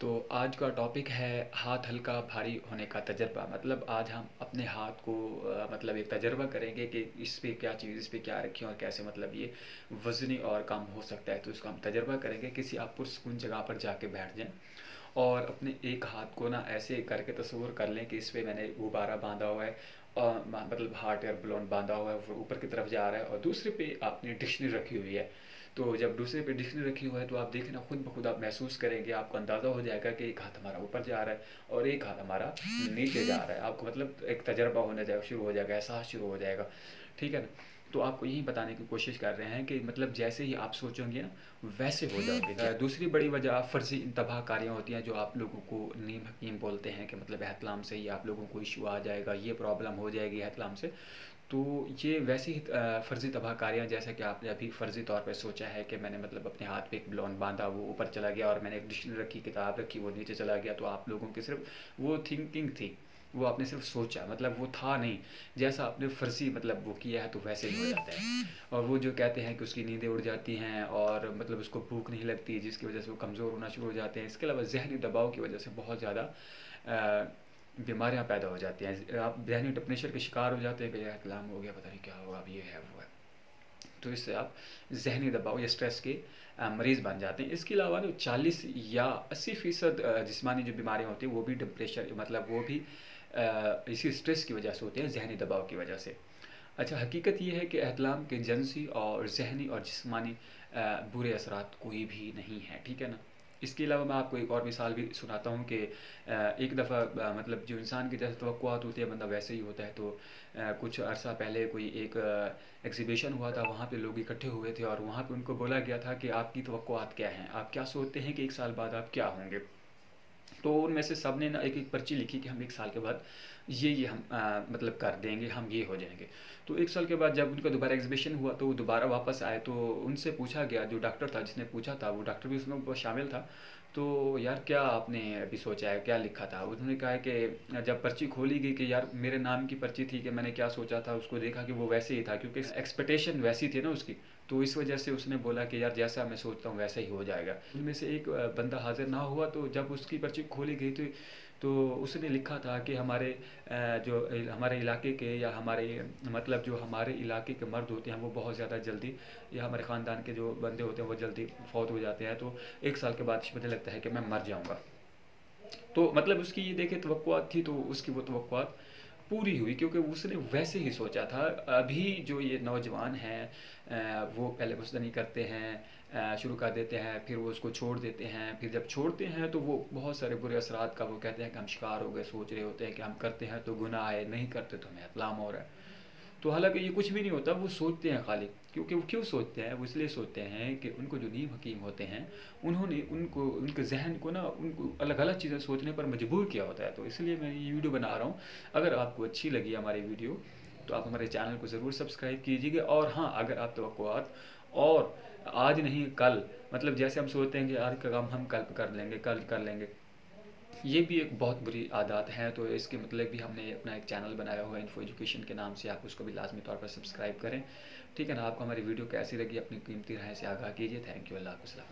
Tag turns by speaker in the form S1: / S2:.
S1: तो आज का टॉपिक है हाथ हल्का भारी होने का तजर्बा। मतलब आज हम अपने हाथ को मतलब एक तजर्बा करेंगे कि इस पे क्या चीज़, इस पे क्या रखें और कैसे मतलब ये वज़नी और कम हो सकता है। तो इसका हम तजर्बा करेंगे। किसी आप पुरसकून जगह पर जाके बैठ जाएं और अपने एक हाथ को ना ऐसे करके तस्वीर कर लें कि इस पे मैंने गुब्बारा बांधा हुआ है और मतलब हार्ट एयर बलून बांधा हुआ है, वो ऊपर की तरफ जा रहा है और दूसरे पे आपने डिक्शनरी रखी हुई है। तो जब दूसरे पे डिक्शनरी रखी हुई है तो आप देखें ना, खुद ब खुद आप महसूस करेंगे, आपको अंदाज़ा हो जाएगा कि एक हाथ हमारा ऊपर जा रहा है और एक हाथ हमारा नीचे जा रहा है। आपको मतलब एक तजर्बा होने जाएगा, शुरू हो जाएगा, एहसास शुरू हो जाएगा। ठीक है ना? तो आपको यही बताने की कोशिश कर रहे हैं कि मतलब जैसे ही आप सोचोगे ना वैसे हो जाओगे। दूसरी बड़ी वजह फ़र्ज़ी इंतबाह कारियाँ होती हैं जो आप लोगों को नीम हकीम बोलते हैं कि मतलब एहतलाम से ही आप लोगों को इशू आ जाएगा, ये प्रॉब्लम हो जाएगी एहतलाम से। तो ये वैसी ही फ़र्ज़ी तबाहकारियाँ, जैसा कि आपने अभी फ़र्ज़ी तौर पे सोचा है कि मैंने मतलब अपने हाथ पे एक बलून बांधा, वो ऊपर चला गया और मैंने एक डिक्शनरी रखी, किताब रखी, वो नीचे चला गया। तो आप लोगों की सिर्फ वो थिंकिंग थी, वो आपने सिर्फ सोचा, मतलब वो था नहीं। जैसा आपने फ़र्ज़ी मतलब वो किया है तो वैसे ही हो जाता है। और वो जो कहते हैं कि उसकी नींदें उड़ जाती हैं और मतलब उसको भूख नहीं लगती, जिसकी वजह से वो कमज़ोर होना शुरू हो जाते हैं। इसके अलावा ज़हनी दबाव की वजह से बहुत ज़्यादा बीमारियां पैदा हो जाती हैं। आप ज़हनी डिप्रेशन के शिकार हो जाते हैं कि यार कलाम हो गया, पता नहीं क्या होगा, अब ये है वो है। तो इससे आप ज़हनी दबाव या स्ट्रेस के मरीज़ बन जाते हैं। इसके अलावा ना 40 या 80% जिस्मानी जो बीमारियां होती हैं वो भी डिप्रेशन मतलब वो भी इसी स्ट्रेस की वजह से होती हैं, ज़हनी दबाव की वजह से। अच्छा, हकीकत ये है कि एहतलाम के जिनसी और ज़हनी और जिस्मानी बुरे असरात कोई भी नहीं है। ठीक है ना? इसके अलावा मैं आपको एक और मिसाल भी सुनाता हूँ कि एक दफ़ा मतलब जो इंसान की जैसे तवक्कुआत होती है बंदा वैसे ही होता है। तो कुछ अरसा पहले कोई एक एग्ज़िबिशन हुआ था, वहाँ पे लोग इकट्ठे हुए थे और वहाँ पे उनको बोला गया था कि आपकी तवक्कुआत क्या हैं? आप क्या सोचते हैं कि 1 साल बाद आप क्या होंगे? तो उनमें से सब ने ना एक-एक पर्ची लिखी कि हम 1 साल के बाद ये हम मतलब कर देंगे, हम ये हो जाएँगे। तो 1 साल के बाद जब उनका दोबारा एग्ज़िबिशन हुआ तो वो दोबारा वापस आए, तो उनसे पूछा गया, जो डॉक्टर था जिसने पूछा था, वो डॉक्टर भी उसमें शामिल था। तो यार क्या आपने अभी सोचा है, क्या लिखा था? उन्होंने कहा है कि जब पर्ची खोली गई कि यार मेरे नाम की पर्ची थी कि मैंने क्या सोचा था, उसको देखा कि वो वैसे ही था क्योंकि एक्सपेक्टेशन वैसी थी ना उसकी। तो इस वजह से उसने बोला कि यार जैसा मैं सोचता हूँ वैसा ही हो जाएगा। उनमें से एक बंदा हाज़िर ना हुआ, तो जब उसकी पर्ची खोली गई थी तो उसने लिखा था कि हमारे हमारे इलाके के या हमारे मतलब जो हमारे इलाके के मर्द होते हैं वो बहुत ज़्यादा जल्दी, या हमारे ख़ानदान के जो बंदे होते हैं वो जल्दी फौत हो जाते हैं। तो 1 साल के बाद मुझे लगता है कि मैं मर जाऊँगा। तो मतलब उसकी ये देखिए तवक्कुआत थी, तो उसकी वो तवक्कुआत पूरी हुई क्योंकि उसने वैसे ही सोचा था। अभी जो ये नौजवान हैं वो पहले गुस्तानी करते हैं, शुरू कर देते हैं, फिर वो उसको छोड़ देते हैं। फिर जब छोड़ते हैं तो वो बहुत सारे बुरे असरात का वो कहते हैं कि हम शिकार हो गए, सोच रहे होते हैं कि हम करते हैं तो गुनाह है, नहीं करते तो हमें इस्लाम हो रहा है। तो हालांकि ये कुछ भी नहीं होता, वो सोचते हैं खाली। क्योंकि वो क्यों सोचते हैं? वो इसलिए सोचते हैं कि उनको जो नीम हकीम होते हैं उन्होंने उनको उनके जहन को ना उनको अलग अलग चीज़ें सोचने पर मजबूर किया होता है। तो इसलिए मैं ये वीडियो बना रहा हूँ। अगर आपको अच्छी लगी हमारी वीडियो तो आप हमारे चैनल को ज़रूर सब्सक्राइब कीजिएगा। और हाँ, अगर आप तवक्कुआत और आज नहीं कल, मतलब जैसे हम सोचते हैं कि आज का काम हम कल कर लेंगे, कल कर लेंगे, ये भी एक बहुत बुरी आदत है। तो इसके मतलब भी हमने अपना एक चैनल बनाया हुआ है इन्फो एजुकेशन के नाम से, आप उसको भी लाजमी तौर पर सब्सक्राइब करें। ठीक है ना? आपको हमारी वीडियो कैसी लगी अपनी कीमती राय से आगाह कीजिए। Thank you. अल्लाह हाफ़िज़।